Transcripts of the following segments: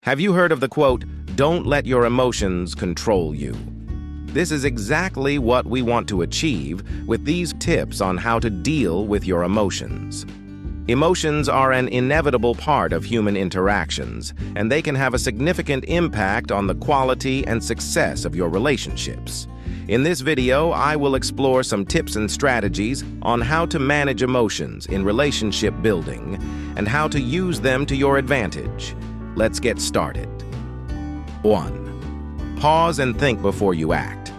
Have you heard of the quote, "Don't let your emotions control you"? This is exactly what we want to achieve with these tips on how to deal with your emotions. Emotions are an inevitable part of human interactions, and they can have a significant impact on the quality and success of your relationships. In this video, I will explore some tips and strategies on how to manage emotions in relationship building and how to use them to your advantage. Let's get started. 1. Pause and think before you act.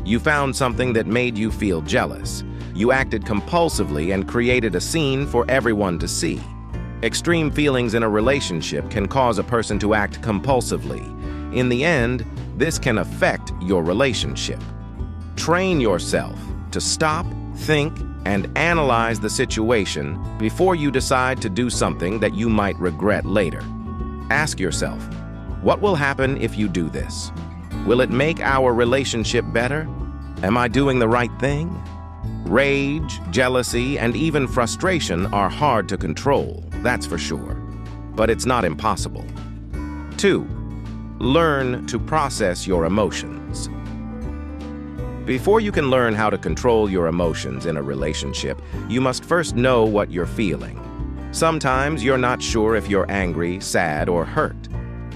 You found something that made you feel jealous. You acted compulsively and created a scene for everyone to see. Extreme feelings in a relationship can cause a person to act compulsively. In the end, this can affect your relationship. Train yourself to stop, think, and analyze the situation before you decide to do something that you might regret later. Ask yourself, what will happen if you do this? Will it make our relationship better? Am I doing the right thing? Rage, jealousy, and even frustration are hard to control, that's for sure. But it's not impossible. 2. Learn to process your emotions. Before you can learn how to control your emotions in a relationship, you must first know what you're feeling. Sometimes you're not sure if you're angry, sad, or hurt.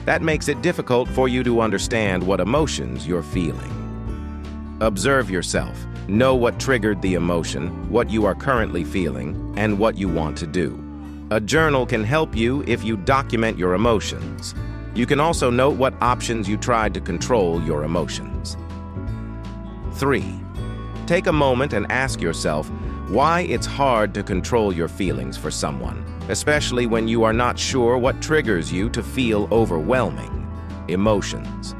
That makes it difficult for you to understand what emotions you're feeling. Observe yourself. Know what triggered the emotion, what you are currently feeling, and what you want to do. A journal can help you if you document your emotions. You can also note what options you tried to control your emotions. 3. Take a moment and ask yourself why it's hard to control your feelings for someone, especially when you are not sure what triggers you to feel overwhelming emotions.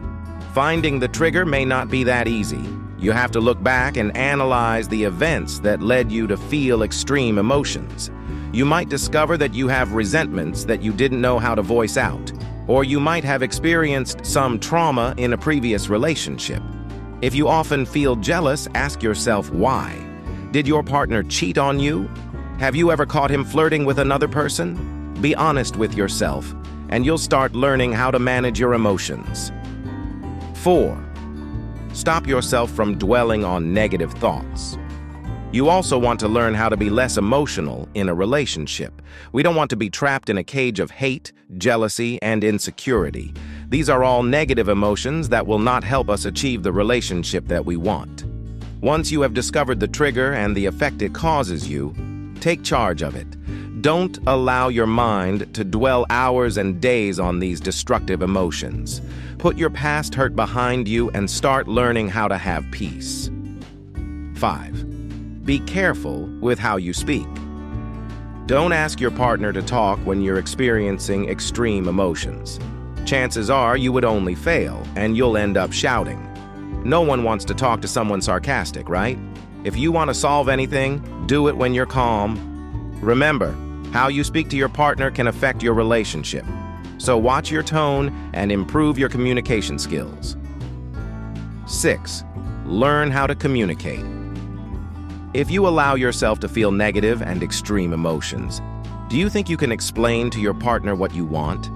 Finding the trigger may not be that easy. You have to look back and analyze the events that led you to feel extreme emotions. You might discover that you have resentments that you didn't know how to voice out, or you might have experienced some trauma in a previous relationship. If you often feel jealous, ask yourself why. Did your partner cheat on you? Have you ever caught him flirting with another person? Be honest with yourself, and you'll start learning how to manage your emotions. 4. Stop yourself from dwelling on negative thoughts. You also want to learn how to be less emotional in a relationship. We don't want to be trapped in a cage of hate, jealousy, and insecurity. These are all negative emotions that will not help us achieve the relationship that we want. Once you have discovered the trigger and the effect it causes you, take charge of it. Don't allow your mind to dwell hours and days on these destructive emotions. Put your past hurt behind you and start learning how to have peace. 5. Be careful with how you speak. Don't ask your partner to talk when you're experiencing extreme emotions. Chances are you would only fail, and you'll end up shouting. No one wants to talk to someone sarcastic, right? If you want to solve anything, do it when you're calm. Remember, how you speak to your partner can affect your relationship. So watch your tone and improve your communication skills. 6. Learn how to communicate. If you allow yourself to feel negative and extreme emotions, do you think you can explain to your partner what you want?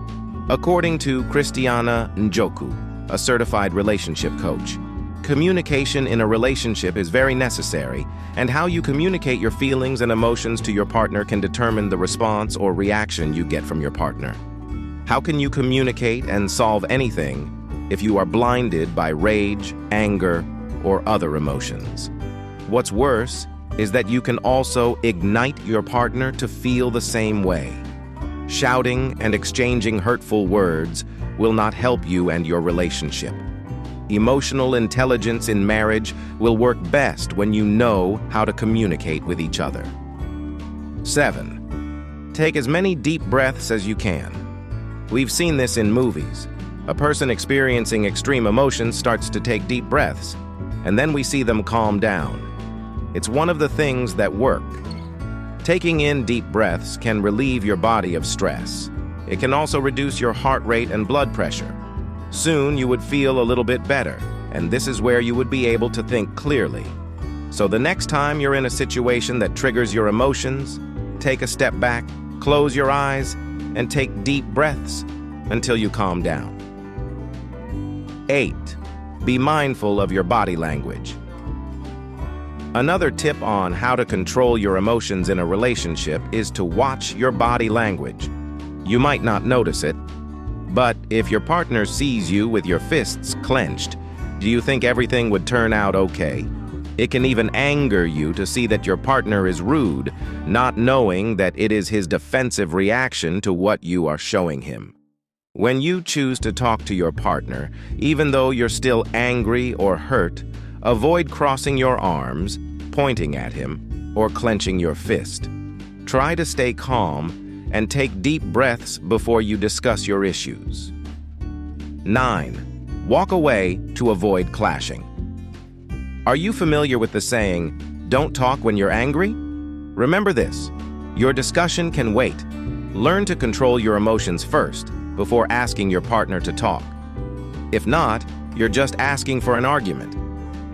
According to Christiana Njoku, a certified relationship coach, communication in a relationship is very necessary, and how you communicate your feelings and emotions to your partner can determine the response or reaction you get from your partner. How can you communicate and solve anything if you are blinded by rage, anger, or other emotions? What's worse is that you can also ignite your partner to feel the same way. Shouting and exchanging hurtful words will not help you and your relationship. Emotional intelligence in marriage will work best when you know how to communicate with each other. 7. Take as many deep breaths as you can. We've seen this in movies. A person experiencing extreme emotions starts to take deep breaths, and then we see them calm down. It's one of the things that work. Taking in deep breaths can relieve your body of stress. It can also reduce your heart rate and blood pressure. Soon you would feel a little bit better, and this is where you would be able to think clearly. So the next time you're in a situation that triggers your emotions, take a step back, close your eyes, and take deep breaths until you calm down. 8. Be mindful of your body language. Another tip on how to control your emotions in a relationship is to watch your body language. You might not notice it, but if your partner sees you with your fists clenched, do you think everything would turn out okay? It can even anger you to see that your partner is rude, not knowing that it is his defensive reaction to what you are showing him. When you choose to talk to your partner, even though you're still angry or hurt, avoid crossing your arms, pointing at him, or clenching your fist. Try to stay calm and take deep breaths before you discuss your issues. 9. Walk away to avoid clashing. Are you familiar with the saying, "Don't talk when you're angry"? Remember this: your discussion can wait. Learn to control your emotions first before asking your partner to talk. If not, you're just asking for an argument.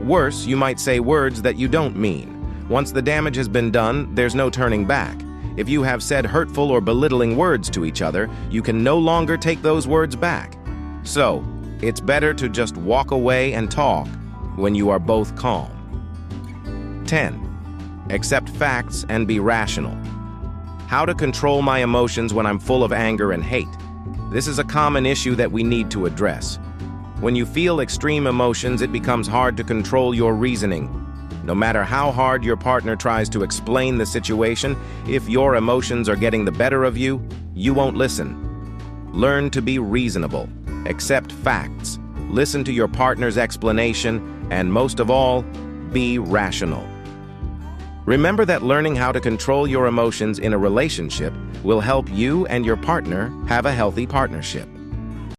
Worse, you might say words that you don't mean. Once the damage has been done, there's no turning back. If you have said hurtful or belittling words to each other, you can no longer take those words back. So, it's better to just walk away and talk when you are both calm. 10. Accept facts and be rational. How to control my emotions when I'm full of anger and hate. This is a common issue that we need to address. When you feel extreme emotions, it becomes hard to control your reasoning. No matter how hard your partner tries to explain the situation, if your emotions are getting the better of you, you won't listen. Learn to be reasonable, accept facts, listen to your partner's explanation, and most of all, be rational. Remember that learning how to control your emotions in a relationship will help you and your partner have a healthy partnership.